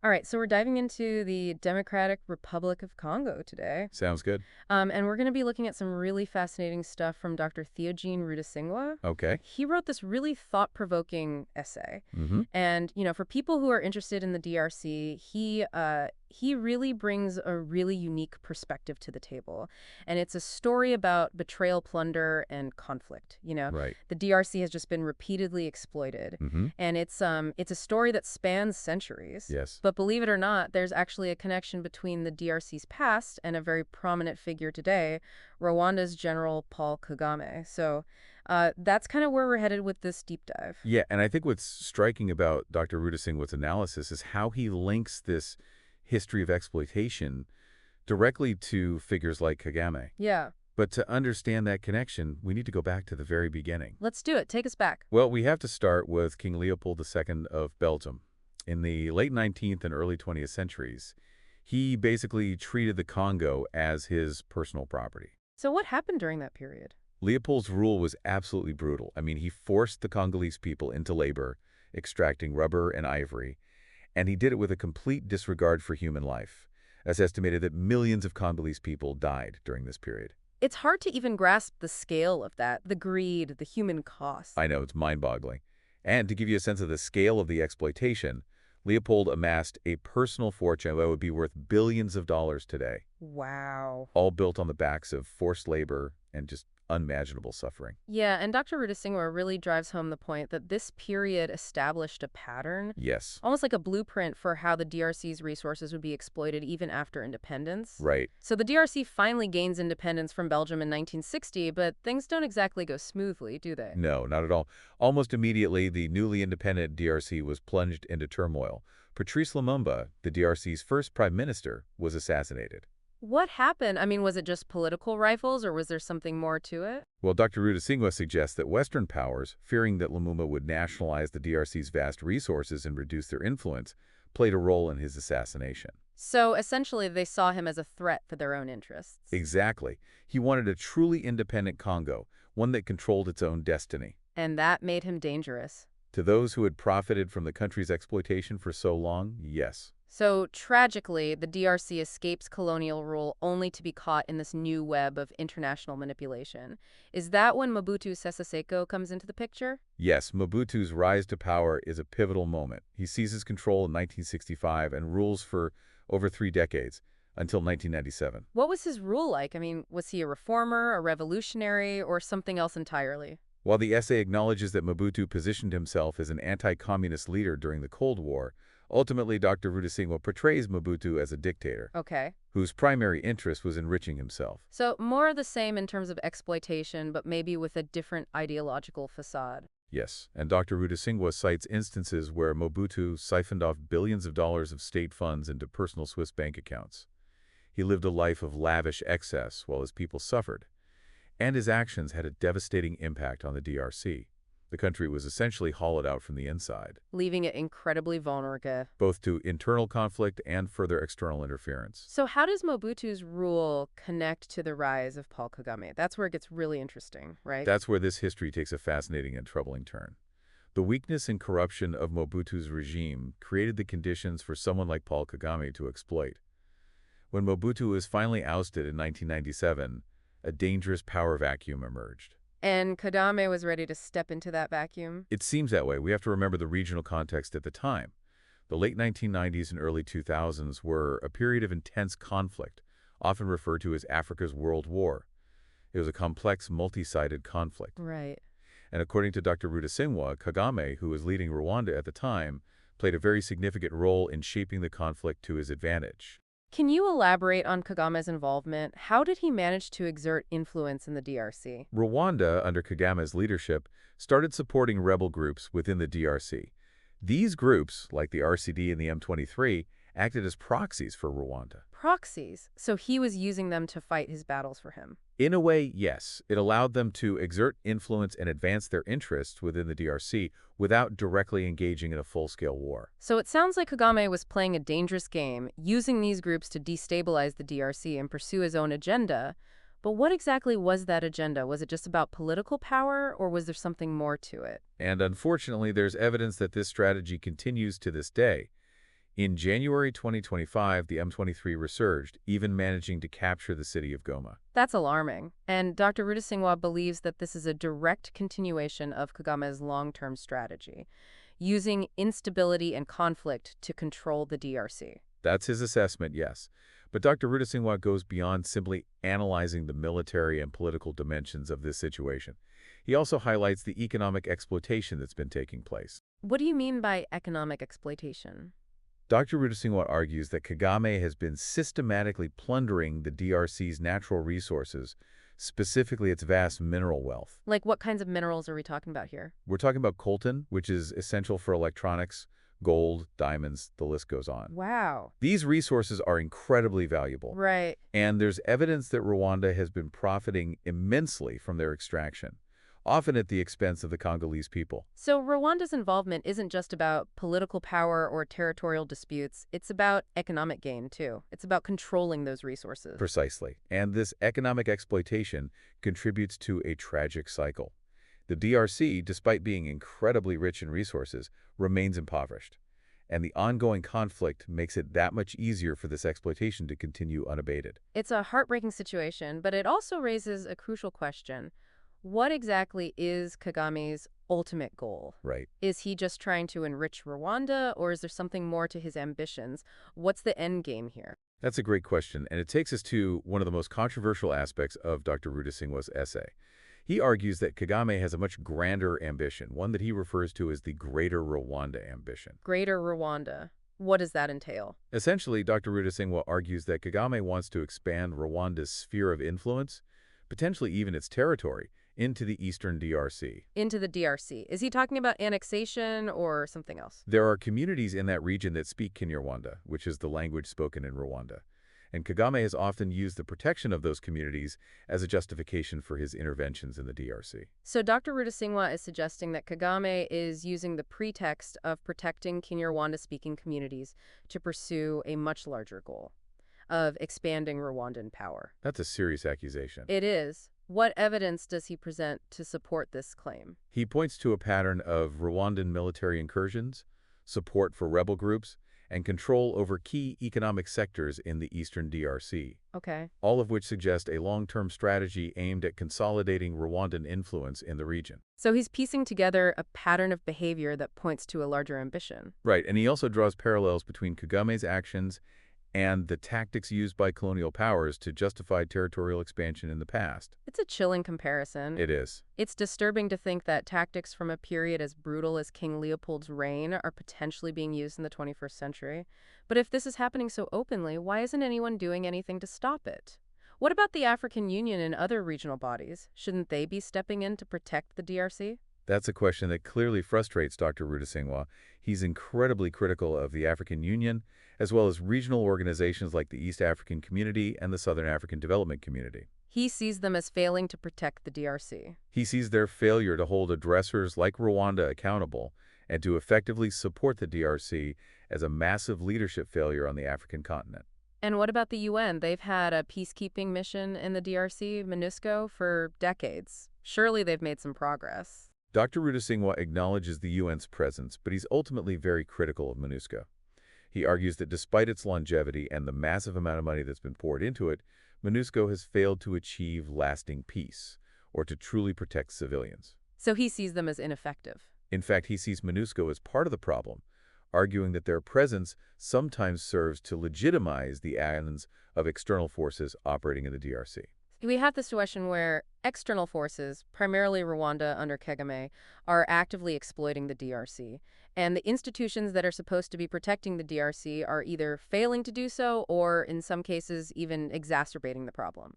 All right, so we're diving into the Democratic Republic of Congo today. Sounds good. And we're going to be looking at some really fascinating stuff from Dr. Theogene Rudasingwa. Okay. He wrote this really thought-provoking essay. Mm-hmm. And, for people who are interested in the DRC, he really brings a really unique perspective to the table. And it's a story about betrayal, plunder, and conflict. Right. The DRC has just been repeatedly exploited. Mm-hmm. And it's a story that spans centuries. Yes. But believe it or not, there's actually a connection between the DRC's past and a very prominent figure today, Rwanda's General Paul Kagame. So that's kind of where we're headed with this deep dive. Yeah, and I think what's striking about Dr. Rudasingwa's analysis is how he links this history of exploitation directly to figures like Kagame. Yeah, But to understand that connection, we need to go back to the very beginning. let's do it. Take us back. Well, we have to start with King Leopold II of Belgium. In the late 19th and early 20th centuries, he basically treated the Congo as his personal property. So what happened during that period? Leopold's rule was absolutely brutal. I mean, he forced the Congolese people into labor, extracting rubber and ivory, and he did it with a complete disregard for human life. It's estimated that millions of Congolese people died during this period. It's hard to even grasp the scale of that, the greed, the human cost. I know, it's mind-boggling. And to give you a sense of the scale of the exploitation, Leopold amassed a personal fortune that would be worth billions of dollars today, Wow. all built on the backs of forced labor and just unimaginable suffering. Yeah, and Dr. Rudasingwa really drives home the point that this period established a pattern, Yes, almost like a blueprint for how the DRC's resources would be exploited even after independence. right. So the DRC finally gains independence from Belgium in 1960, but things don't exactly go smoothly, do they? No, not at all. Almost immediately, the newly independent DRC was plunged into turmoil. Patrice Lumumba, the DRC's first prime minister, was assassinated. What happened? I mean, was it just political rifles, or was there something more to it? Well, Dr. Rudasingwa suggests that Western powers, fearing that Lumumba would nationalize the DRC's vast resources and reduce their influence, played a role in his assassination. So essentially, they saw him as a threat for their own interests. Exactly. He wanted a truly independent Congo, one that controlled its own destiny. And that made him dangerous. To those who had profited from the country's exploitation for so long, yes. So, tragically, the DRC escapes colonial rule only to be caught in this new web of international manipulation. Is that when Mobutu Sese Seko comes into the picture? Yes, Mobutu's rise to power is a pivotal moment. He seizes control in 1965 and rules for over 3 decades, until 1997. What was his rule like? I mean, was he a reformer, a revolutionary, or something else entirely? While the essay acknowledges that Mobutu positioned himself as an anti-communist leader during the Cold War, ultimately Dr. Rudasingwa portrays Mobutu as a dictator, Okay. whose primary interest was enriching himself. So, more of the same in terms of exploitation, but maybe with a different ideological facade. Yes, and Dr. Rudasingwa cites instances where Mobutu siphoned off billions of dollars of state funds into personal Swiss bank accounts. He lived a life of lavish excess while his people suffered, and his actions had a devastating impact on the DRC. The country was essentially hollowed out from the inside, Leaving it incredibly vulnerable. both to internal conflict and further external interference. So how does Mobutu's rule connect to the rise of Paul Kagame? That's where it gets really interesting, right? That's where this history takes a fascinating and troubling turn. The weakness and corruption of Mobutu's regime created the conditions for someone like Paul Kagame to exploit. When Mobutu was finally ousted in 1997, a dangerous power vacuum emerged. And Kagame was ready to step into that vacuum? It seems that way. We have to remember the regional context at the time. The late 1990s and early 2000s were a period of intense conflict, often referred to as Africa's World War. It was a complex, multi-sided conflict. Right. And according to Dr. Rudasingwa, Kagame, who was leading Rwanda at the time, played a very significant role in shaping the conflict to his advantage. Can you elaborate on Kagame's involvement? How did he manage to exert influence in the DRC? Rwanda, under Kagame's leadership, started supporting rebel groups within the DRC. These groups, like the RCD and the M23, acted as proxies for Rwanda. Proxies. So he was using them to fight his battles for him. In a way, yes. It allowed them to exert influence and advance their interests within the DRC without directly engaging in a full-scale war. So it sounds like Kagame was playing a dangerous game, using these groups to destabilize the DRC and pursue his own agenda. But what exactly was that agenda? Was it just about political power, or was there something more to it? And unfortunately, there's evidence that this strategy continues to this day. In January 2025, the M23 resurged, even managing to capture the city of Goma. That's alarming. And Dr. Rudasingwa believes that this is a direct continuation of Kagame's long-term strategy, using instability and conflict to control the DRC. That's his assessment, yes. But Dr. Rudasingwa goes beyond simply analyzing the military and political dimensions of this situation. He also highlights the economic exploitation that's been taking place. What do you mean by economic exploitation? Dr. Rudasingwa argues that Kagame has been systematically plundering the DRC's natural resources, specifically its vast mineral wealth. Like, what kinds of minerals are we talking about here? We're talking about coltan, which is essential for electronics, gold, diamonds, the list goes on. Wow. These resources are incredibly valuable, Right. and there's evidence that Rwanda has been profiting immensely from their extraction, often at the expense of the Congolese people. So Rwanda's involvement isn't just about political power or territorial disputes. It's about economic gain, too. It's about controlling those resources. Precisely. And this economic exploitation contributes to a tragic cycle. The DRC, despite being incredibly rich in resources, remains impoverished. And the ongoing conflict makes it that much easier for this exploitation to continue unabated. It's a heartbreaking situation, but it also raises a crucial question. What exactly is Kagame's ultimate goal? Right. Is he just trying to enrich Rwanda, or is there something more to his ambitions? What's the end game here? That's a great question, and it takes us to one of the most controversial aspects of Dr. Rudasingwa's essay. He argues that Kagame has a much grander ambition, one that he refers to as the Greater Rwanda ambition. Greater Rwanda. What does that entail? Essentially, Dr. Rudasingwa argues that Kagame wants to expand Rwanda's sphere of influence, potentially even its territory, into the eastern DRC. Into the DRC. Is he talking about annexation or something else? There are communities in that region that speak Kinyarwanda, which is the language spoken in Rwanda. And Kagame has often used the protection of those communities as a justification for his interventions in the DRC. So Dr. Rudasingwa is suggesting that Kagame is using the pretext of protecting Kinyarwanda-speaking communities to pursue a much larger goal of expanding Rwandan power. That's a serious accusation. It is. What evidence does he present to support this claim? He points to a pattern of Rwandan military incursions, support for rebel groups, and control over key economic sectors in the eastern DRC, Okay. all of which suggest a long-term strategy aimed at consolidating Rwandan influence in the region. So he's piecing together a pattern of behavior that points to a larger ambition. Right, and he also draws parallels between Kagame's actions and the tactics used by colonial powers to justify territorial expansion in the past. It's a chilling comparison. It is. It's disturbing to think that tactics from a period as brutal as King Leopold's reign are potentially being used in the 21st century. But if this is happening so openly, why isn't anyone doing anything to stop it? What about the African Union and other regional bodies? Shouldn't they be stepping in to protect the DRC? That's a question that clearly frustrates Dr. Rudasingwa. He's incredibly critical of the African Union, as well as regional organizations like the East African Community and the Southern African Development Community. He sees them as failing to protect the DRC. He sees their failure to hold aggressors like Rwanda accountable and to effectively support the DRC as a massive leadership failure on the African continent. And what about the UN? They've had a peacekeeping mission in the DRC, MONUSCO, for decades. Surely they've made some progress. Dr. Rudasingwa acknowledges the UN's presence, but he's ultimately very critical of MONUSCO. He argues that despite its longevity and the massive amount of money that's been poured into it, MONUSCO has failed to achieve lasting peace or to truly protect civilians. So he sees them as ineffective. In fact, he sees MONUSCO as part of the problem, arguing that their presence sometimes serves to legitimize the actions of external forces operating in the DRC. We have this situation where external forces, primarily Rwanda under Kagame, are actively exploiting the DRC, and the institutions that are supposed to be protecting the DRC are either failing to do so or, in some cases, even exacerbating the problem.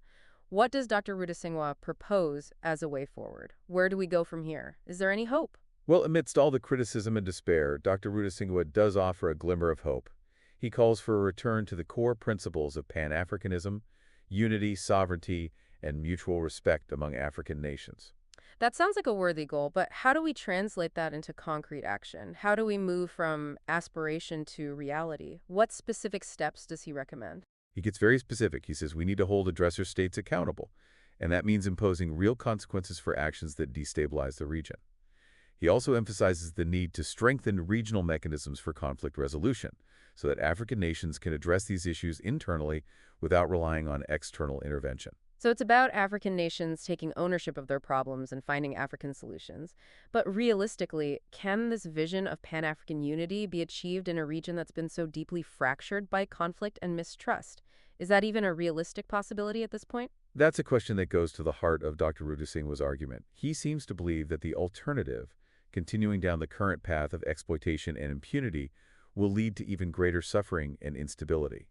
What does Dr. Rudasingwa propose as a way forward? Where do we go from here? Is there any hope? Well, amidst all the criticism and despair, Dr. Rudasingwa does offer a glimmer of hope. He calls for a return to the core principles of Pan-Africanism, unity, sovereignty, and mutual respect among African nations. That sounds like a worthy goal, but how do we translate that into concrete action? How do we move from aspiration to reality? What specific steps does he recommend? He gets very specific. He says we need to hold aggressor states accountable, and that means imposing real consequences for actions that destabilize the region. He also emphasizes the need to strengthen regional mechanisms for conflict resolution so that African nations can address these issues internally without relying on external intervention. So it's about African nations taking ownership of their problems and finding African solutions. But realistically, can this vision of Pan-African unity be achieved in a region that's been so deeply fractured by conflict and mistrust? Is that even a realistic possibility at this point? That's a question that goes to the heart of Dr. Rudasingwa's argument. He seems to believe that the alternative, continuing down the current path of exploitation and impunity, will lead to even greater suffering and instability.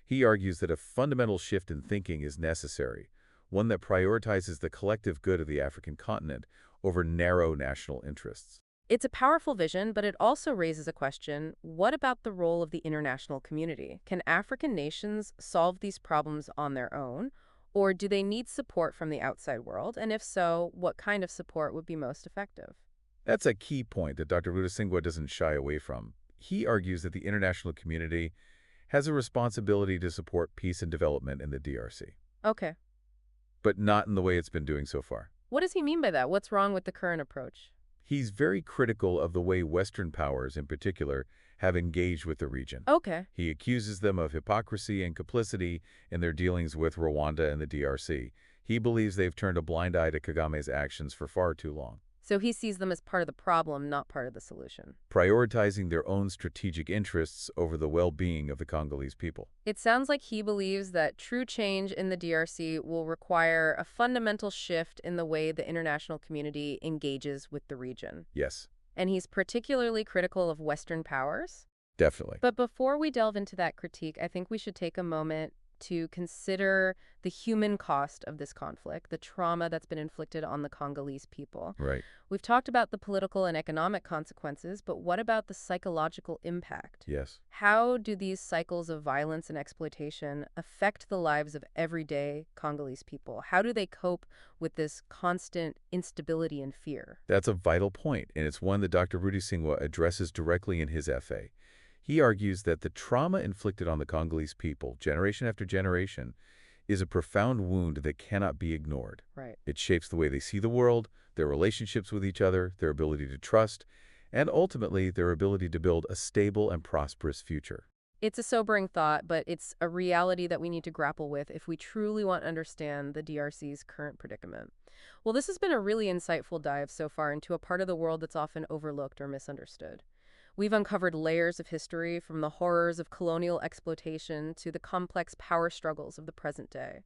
He argues that a fundamental shift in thinking is necessary, one that prioritizes the collective good of the African continent over narrow national interests. It's a powerful vision, but it also raises a question: what about the role of the international community? Can African nations solve these problems on their own, or do they need support from the outside world? And if so, what kind of support would be most effective? That's a key point that Dr. Rudasingwa doesn't shy away from. He argues that the international community has a responsibility to support peace and development in the DRC, Okay. but not in the way it's been doing so far. What does he mean by that? What's wrong with the current approach? He's very critical of the way Western powers, in particular, have engaged with the region. Okay. He accuses them of hypocrisy and complicity in their dealings with Rwanda and the DRC. He believes they've turned a blind eye to Kagame's actions for far too long, So he sees them as part of the problem, not part of the solution. prioritizing their own strategic interests over the well-being of the Congolese people. It sounds like he believes that true change in the DRC will require a fundamental shift in the way the international community engages with the region. Yes, And he's particularly critical of Western powers. definitely. But before we delve into that critique, I think we should take a moment to consider the human cost of this conflict, the trauma that's been inflicted on the Congolese people. Right. We've talked about the political and economic consequences, but what about the psychological impact? Yes. How do these cycles of violence and exploitation affect the lives of everyday Congolese people? How do they cope with this constant instability and fear? That's a vital point, and it's one that Dr. Rudasingwa addresses directly in his essay. He argues that the trauma inflicted on the Congolese people, generation after generation, is a profound wound that cannot be ignored. Right. It shapes the way they see the world, their relationships with each other, their ability to trust, and ultimately their ability to build a stable and prosperous future. It's a sobering thought, but it's a reality that we need to grapple with if we truly want to understand the DRC's current predicament. Well, this has been a really insightful dive so far into a part of the world that's often overlooked or misunderstood. We've uncovered layers of history, from the horrors of colonial exploitation to the complex power struggles of the present day.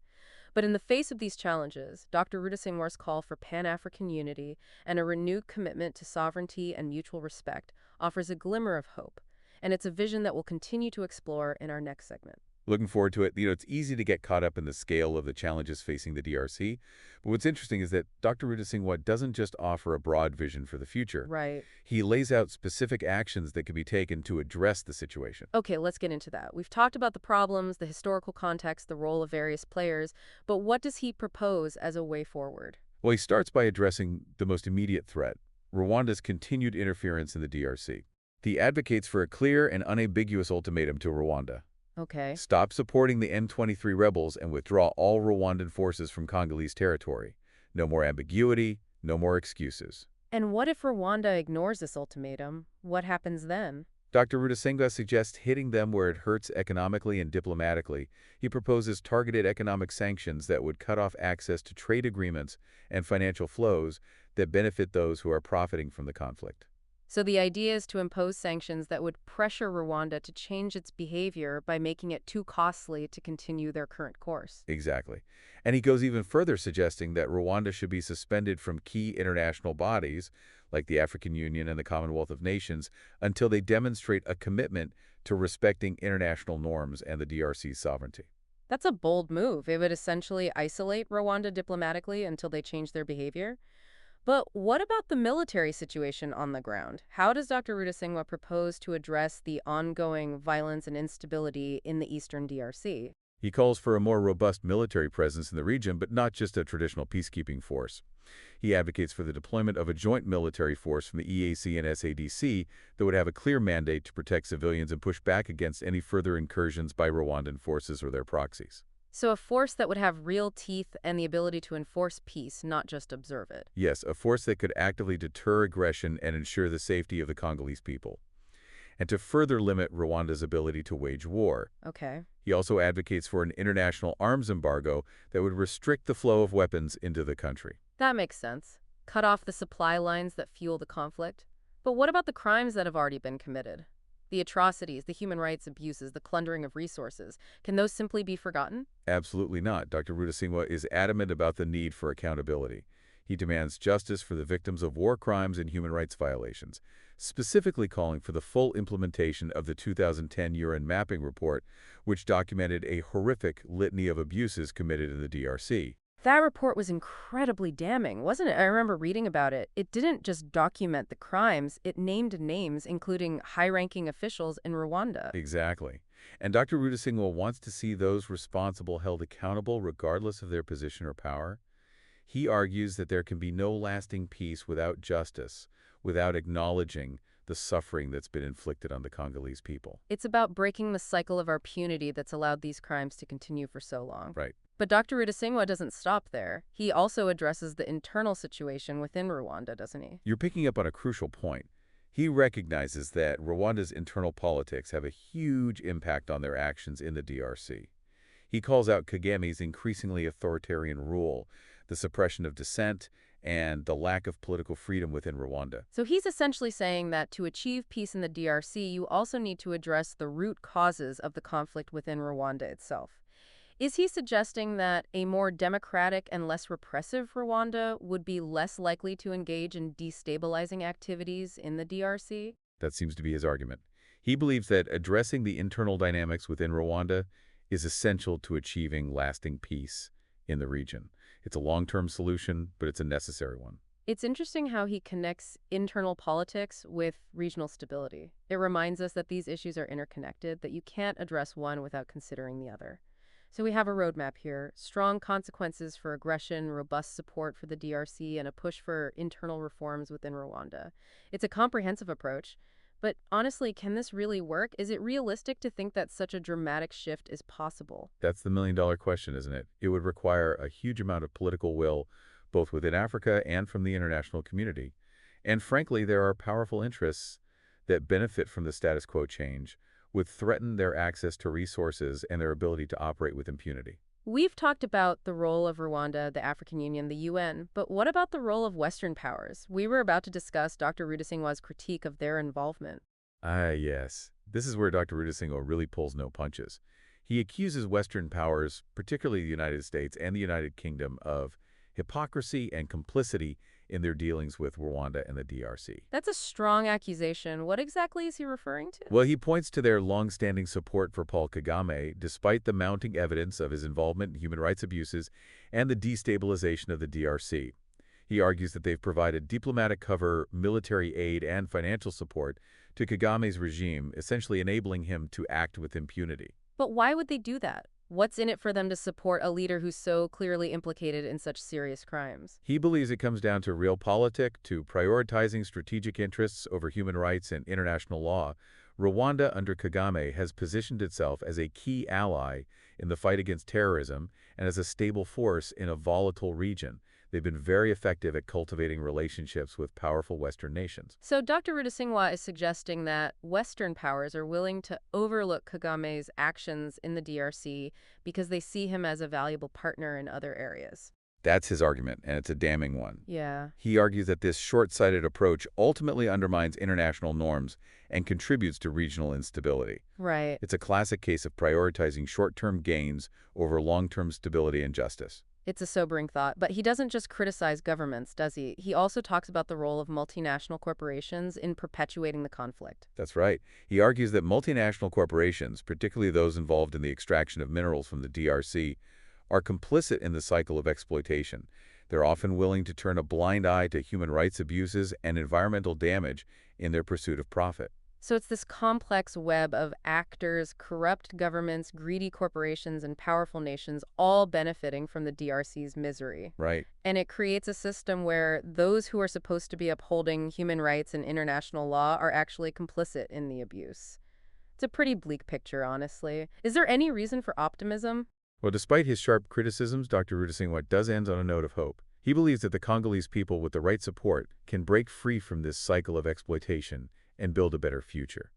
But in the face of these challenges, Dr. Rudasingwa's call for Pan-African unity and a renewed commitment to sovereignty and mutual respect offers a glimmer of hope, and it's a vision that we'll continue to explore in our next segment. Looking forward to it. It's easy to get caught up in the scale of the challenges facing the DRC, but what's interesting is that Dr. Rudasingwa doesn't just offer a broad vision for the future. Right. He lays out specific actions that can be taken to address the situation. Okay, let's get into that. We've talked about the problems, the historical context, the role of various players, but what does he propose as a way forward? Well, he starts by addressing the most immediate threat, Rwanda's continued interference in the DRC. He advocates for a clear and unambiguous ultimatum to Rwanda. Okay. Stop supporting the M23 rebels and withdraw all Rwandan forces from Congolese territory. No more ambiguity, no more excuses. And what if Rwanda ignores this ultimatum? What happens then? Dr. Rudasingwa suggests hitting them where it hurts economically and diplomatically. He proposes targeted economic sanctions that would cut off access to trade agreements and financial flows that benefit those who are profiting from the conflict. So the idea is to impose sanctions that would pressure Rwanda to change its behavior by making it too costly to continue their current course. Exactly. And he goes even further, suggesting that Rwanda should be suspended from key international bodies, like the African Union and the Commonwealth of Nations, until they demonstrate a commitment to respecting international norms and the DRC's sovereignty. That's a bold move. It would essentially isolate Rwanda diplomatically until they change their behavior. But what about the military situation on the ground? How does Dr. Rudasingwa propose to address the ongoing violence and instability in the eastern DRC? He calls for a more robust military presence in the region, but not just a traditional peacekeeping force. He advocates for the deployment of a joint military force from the EAC and SADC that would have a clear mandate to protect civilians and push back against any further incursions by Rwandan forces or their proxies. So a force that would have real teeth and the ability to enforce peace, not just observe it. Yes, a force that could actively deter aggression and ensure the safety of the Congolese people, and to further limit Rwanda's ability to wage war. Okay. He also advocates for an international arms embargo that would restrict the flow of weapons into the country. That makes sense. Cut off the supply lines that fuel the conflict. But what about the crimes that have already been committed? The atrocities, the human rights abuses, the plundering of resources. Can those simply be forgotten? Absolutely not. Dr. Rudasingwa is adamant about the need for accountability. He demands justice for the victims of war crimes and human rights violations, specifically calling for the full implementation of the 2010 UN Mapping Report, which documented a horrific litany of abuses committed in the DRC. That report was incredibly damning, wasn't it? I remember reading about it. It didn't just document the crimes, it named names, including high-ranking officials in Rwanda. Exactly. And Dr. Rudasingwa wants to see those responsible held accountable regardless of their position or power. He argues that there can be no lasting peace without justice, without acknowledging the suffering that's been inflicted on the Congolese people. It's about breaking the cycle of our impunity that's allowed these crimes to continue for so long. Right. But Dr. Rudasingwa doesn't stop there. He also addresses the internal situation within Rwanda, doesn't he? You're picking up on a crucial point. He recognizes that Rwanda's internal politics have a huge impact on their actions in the DRC. He calls out Kagame's increasingly authoritarian rule, the suppression of dissent, and the lack of political freedom within Rwanda. So he's essentially saying that to achieve peace in the DRC, you also need to address the root causes of the conflict within Rwanda itself. Is he suggesting that a more democratic and less repressive Rwanda would be less likely to engage in destabilizing activities in the DRC? That seems to be his argument. He believes that addressing the internal dynamics within Rwanda is essential to achieving lasting peace in the region. It's a long-term solution, but it's a necessary one. It's interesting how he connects internal politics with regional stability. It reminds us that these issues are interconnected, that you can't address one without considering the other. So we have a roadmap here: strong consequences for aggression, robust support for the DRC, and a push for internal reforms within Rwanda. It's a comprehensive approach. But honestly, can this really work? Is it realistic to think that such a dramatic shift is possible? That's the million-dollar question, isn't it? It would require a huge amount of political will, both within Africa and from the international community. And frankly, there are powerful interests that benefit from the status quo change, would threaten their access to resources and their ability to operate with impunity. We've talked about the role of Rwanda, the African Union, the UN, but what about the role of Western powers? We were about to discuss Dr. Rudasingwa's critique of their involvement. Ah, yes. This is where Dr. Rudasingwa really pulls no punches. He accuses Western powers, particularly the United States and the United Kingdom, of hypocrisy and complicity in their dealings with Rwanda and the DRC. That's a strong accusation. What exactly is he referring to? Well, he points to their long-standing support for Paul Kagame, despite the mounting evidence of his involvement in human rights abuses and the destabilization of the DRC. He argues that they've provided diplomatic cover, military aid, and financial support to Kagame's regime, essentially enabling him to act with impunity. But why would they do that? What's in it for them to support a leader who's so clearly implicated in such serious crimes? He believes it comes down to realpolitik, to prioritizing strategic interests over human rights and international law. Rwanda under Kagame has positioned itself as a key ally in the fight against terrorism and as a stable force in a volatile region. They've been very effective at cultivating relationships with powerful Western nations. So Dr. Rudasingwa is suggesting that Western powers are willing to overlook Kagame's actions in the DRC because they see him as a valuable partner in other areas. That's his argument, and it's a damning one. Yeah. He argues that this short-sighted approach ultimately undermines international norms and contributes to regional instability. Right. It's a classic case of prioritizing short-term gains over long-term stability and justice. It's a sobering thought, but he doesn't just criticize governments, does he? He also talks about the role of multinational corporations in perpetuating the conflict. That's right. He argues that multinational corporations, particularly those involved in the extraction of minerals from the DRC, are complicit in the cycle of exploitation. They're often willing to turn a blind eye to human rights abuses and environmental damage in their pursuit of profit. So it's this complex web of actors, corrupt governments, greedy corporations, and powerful nations all benefiting from the DRC's misery. Right. And it creates a system where those who are supposed to be upholding human rights and international law are actually complicit in the abuse. It's a pretty bleak picture, honestly. Is there any reason for optimism? Well, despite his sharp criticisms, Dr. Rudasingwa does end on a note of hope. He believes that the Congolese people, with the right support, can break free from this cycle of exploitation and build a better future.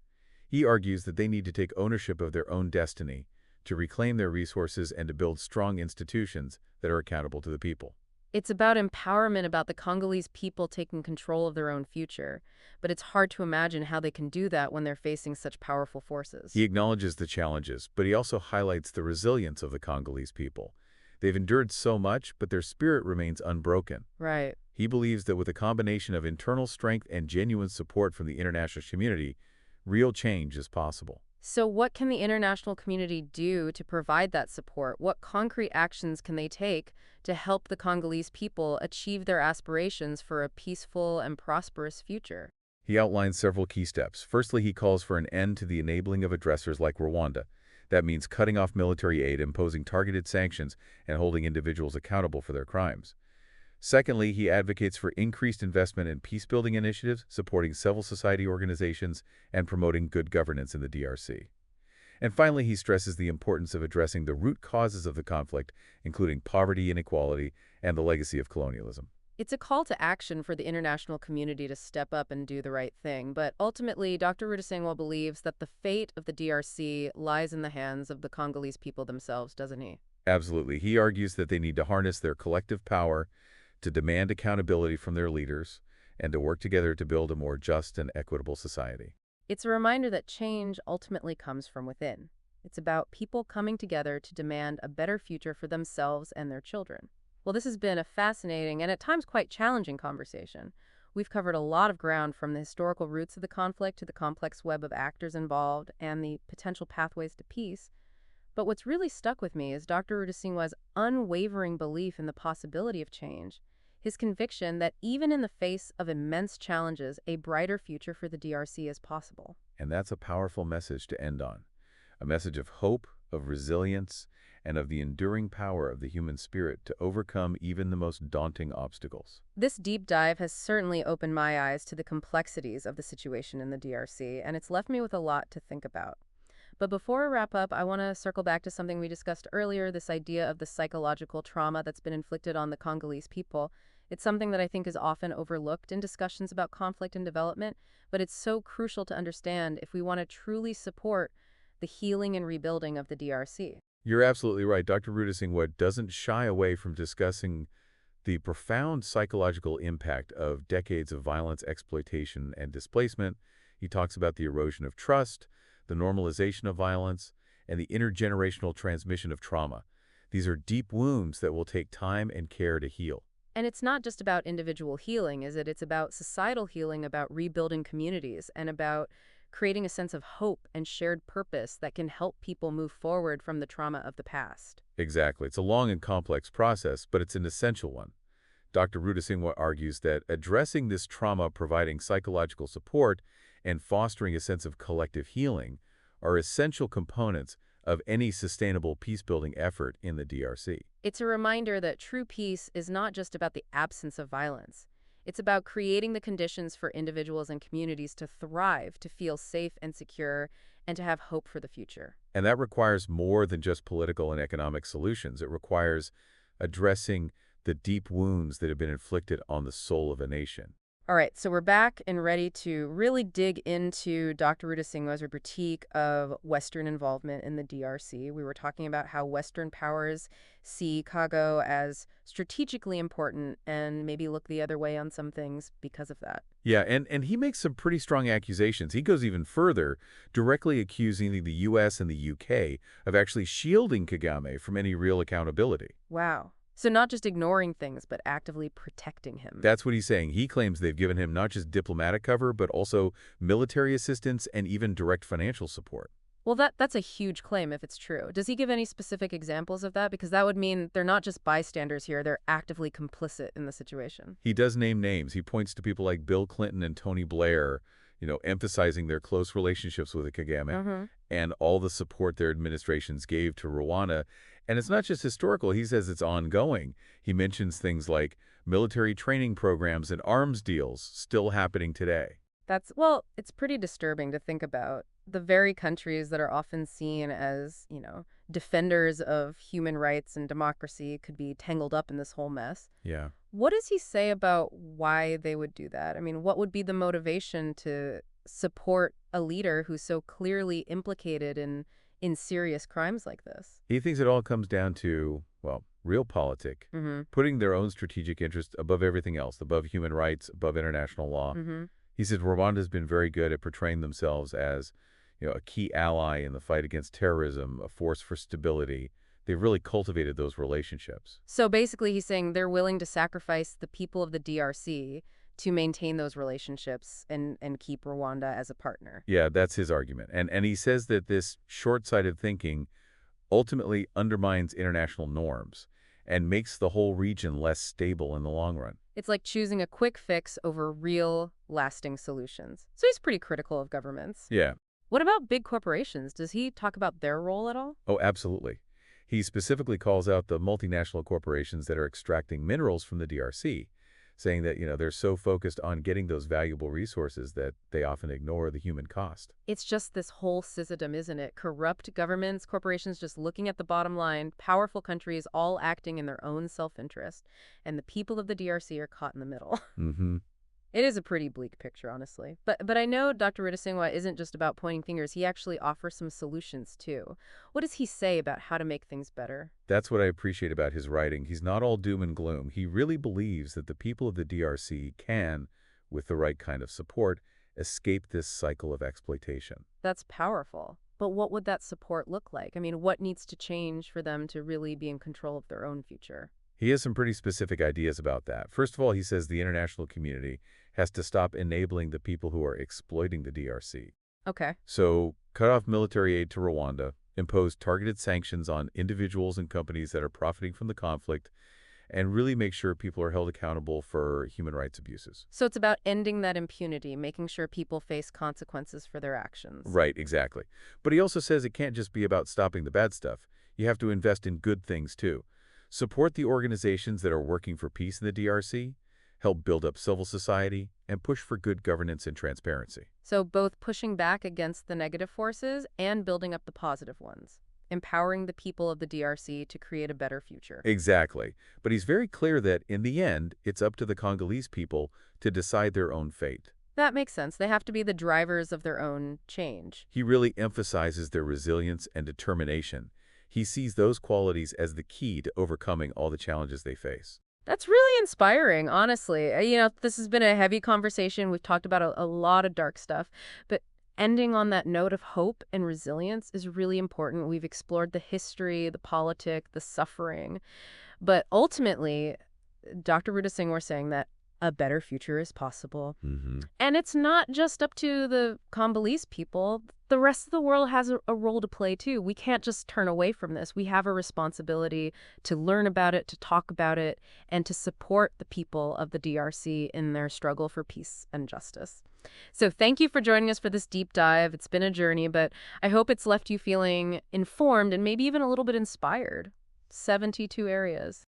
He argues that they need to take ownership of their own destiny, to reclaim their resources and to build strong institutions that are accountable to the people. It's about empowerment, about the Congolese people taking control of their own future. But it's hard to imagine how they can do that when they're facing such powerful forces. He acknowledges the challenges, but he also highlights the resilience of the Congolese people. They've endured so much, but their spirit remains unbroken. Right. He believes that with a combination of internal strength and genuine support from the international community, real change is possible. So what can the international community do to provide that support? What concrete actions can they take to help the Congolese people achieve their aspirations for a peaceful and prosperous future? He outlines several key steps. Firstly, he calls for an end to the enabling of aggressors like Rwanda. That means cutting off military aid, imposing targeted sanctions, and holding individuals accountable for their crimes. Secondly, he advocates for increased investment in peace-building initiatives, supporting civil society organizations, and promoting good governance in the DRC. And finally, he stresses the importance of addressing the root causes of the conflict, including poverty, inequality, and the legacy of colonialism. It's a call to action for the international community to step up and do the right thing, but ultimately, Dr. Rudasingwa believes that the fate of the DRC lies in the hands of the Congolese people themselves, doesn't he? Absolutely. He argues that they need to harness their collective power to demand accountability from their leaders and to work together to build a more just and equitable society. It's a reminder that change ultimately comes from within. It's about people coming together to demand a better future for themselves and their children. Well, this has been a fascinating and at times quite challenging conversation. We've covered a lot of ground, from the historical roots of the conflict to the complex web of actors involved and the potential pathways to peace. But what's really stuck with me is Dr. Rudasingwa's unwavering belief in the possibility of change, his conviction that even in the face of immense challenges, a brighter future for the DRC is possible. And that's a powerful message to end on. A message of hope, of resilience, and of the enduring power of the human spirit to overcome even the most daunting obstacles. This deep dive has certainly opened my eyes to the complexities of the situation in the DRC, and it's left me with a lot to think about. But before I wrap up, I want to circle back to something we discussed earlier, this idea of the psychological trauma that's been inflicted on the Congolese people. It's something that I think is often overlooked in discussions about conflict and development, but it's so crucial to understand if we want to truly support the healing and rebuilding of the DRC. You're absolutely right. Dr. Rudasingwa doesn't shy away from discussing the profound psychological impact of decades of violence, exploitation, and displacement. He talks about the erosion of trust, the normalization of violence, and the intergenerational transmission of trauma. These are deep wounds that will take time and care to heal. And it's not just about individual healing, is it? It's about societal healing, about rebuilding communities, and about creating a sense of hope and shared purpose that can help people move forward from the trauma of the past. Exactly. It's a long and complex process, but it's an essential one. Dr. Rudasingwa argues that addressing this trauma, providing psychological support, and fostering a sense of collective healing are essential components of any sustainable peace-building effort in the DRC. It's a reminder that true peace is not just about the absence of violence. It's about creating the conditions for individuals and communities to thrive, to feel safe and secure, and to have hope for the future. And that requires more than just political and economic solutions. It requires addressing the deep wounds that have been inflicted on the soul of a nation. All right, so we're back and ready to really dig into Dr. Rudasingwa's critique of Western involvement in the DRC. We were talking about how Western powers see Congo as strategically important and maybe look the other way on some things because of that. Yeah, and he makes some pretty strong accusations. He goes even further, directly accusing the U.S. and the U.K. of actually shielding Kagame from any real accountability. Wow. So not just ignoring things, but actively protecting him. That's what he's saying. He claims they've given him not just diplomatic cover, but also military assistance and even direct financial support. Well, that's a huge claim if it's true. Does he give any specific examples of that? Because that would mean they're not just bystanders here, they're actively complicit in the situation. He does name names. He points to people like Bill Clinton and Tony Blair, emphasizing their close relationships with Kagame and all the support their administrations gave to Rwanda. And it's not just historical. He says it's ongoing. He mentions things like military training programs and arms deals still happening today. Well, it's pretty disturbing to think about. the very countries that are often seen as, defenders of human rights and democracy could be tangled up in this whole mess. Yeah. What does he say about why they would do that? I mean, what would be the motivation to support a leader who's so clearly implicated in serious crimes like this? He thinks it all comes down to, well, realpolitik, Mm-hmm. putting their own strategic interest above everything else, above human rights, above international law. Mm-hmm. He says Rwanda's been very good at portraying themselves as, a key ally in the fight against terrorism, a force for stability. They've really cultivated those relationships. So basically, he's saying they're willing to sacrifice the people of the DRC to maintain those relationships and keep Rwanda as a partner. Yeah, that's his argument. And he says that this short-sighted thinking ultimately undermines international norms and makes the whole region less stable in the long run. It's like choosing a quick fix over real, lasting solutions. So he's pretty critical of governments. Yeah. What about big corporations? Does he talk about their role at all? Oh, absolutely. He specifically calls out the multinational corporations that are extracting minerals from the DRC, saying that, they're so focused on getting those valuable resources that they often ignore the human cost. It's just this whole system, isn't it? Corrupt governments, corporations just looking at the bottom line, powerful countries all acting in their own self-interest, and the people of the DRC are caught in the middle. Mm-hmm. It is a pretty bleak picture, honestly. But I know Dr. Rudasingwa isn't just about pointing fingers. He actually offers some solutions, too. What does he say about how to make things better? That's what I appreciate about his writing. He's not all doom and gloom. He really believes that the people of the DRC can, with the right kind of support, escape this cycle of exploitation. That's powerful. But what would that support look like? I mean, what needs to change for them to really be in control of their own future? He has some pretty specific ideas about that. First of all, he says the international community has to stop enabling the people who are exploiting the DRC. Okay. So, cut off military aid to Rwanda, impose targeted sanctions on individuals and companies that are profiting from the conflict, and really make sure people are held accountable for human rights abuses. So it's about ending that impunity, making sure people face consequences for their actions. Right, exactly. But he also says it can't just be about stopping the bad stuff. You have to invest in good things, too. Support the organizations that are working for peace in the DRC, help build up civil society, and push for good governance and transparency. So both pushing back against the negative forces and building up the positive ones, empowering the people of the DRC to create a better future. Exactly. But he's very clear that, in the end, it's up to the Congolese people to decide their own fate. That makes sense. They have to be the drivers of their own change. He really emphasizes their resilience and determination. He sees those qualities as the key to overcoming all the challenges they face. That's really inspiring, honestly. This has been a heavy conversation. We've talked about a lot of dark stuff, but ending on that note of hope and resilience is really important. We've explored the history, the politic, the suffering, but ultimately, Dr. Rudasingwa was saying that a better future is possible. Mm-hmm. And it's not just up to the Congolese people. The rest of the world has a role to play, too. We can't just turn away from this. We have a responsibility to learn about it, to talk about it, and to support the people of the DRC in their struggle for peace and justice. So thank you for joining us for this deep dive. It's been a journey, but I hope it's left you feeling informed and maybe even a little bit inspired. 72 areas.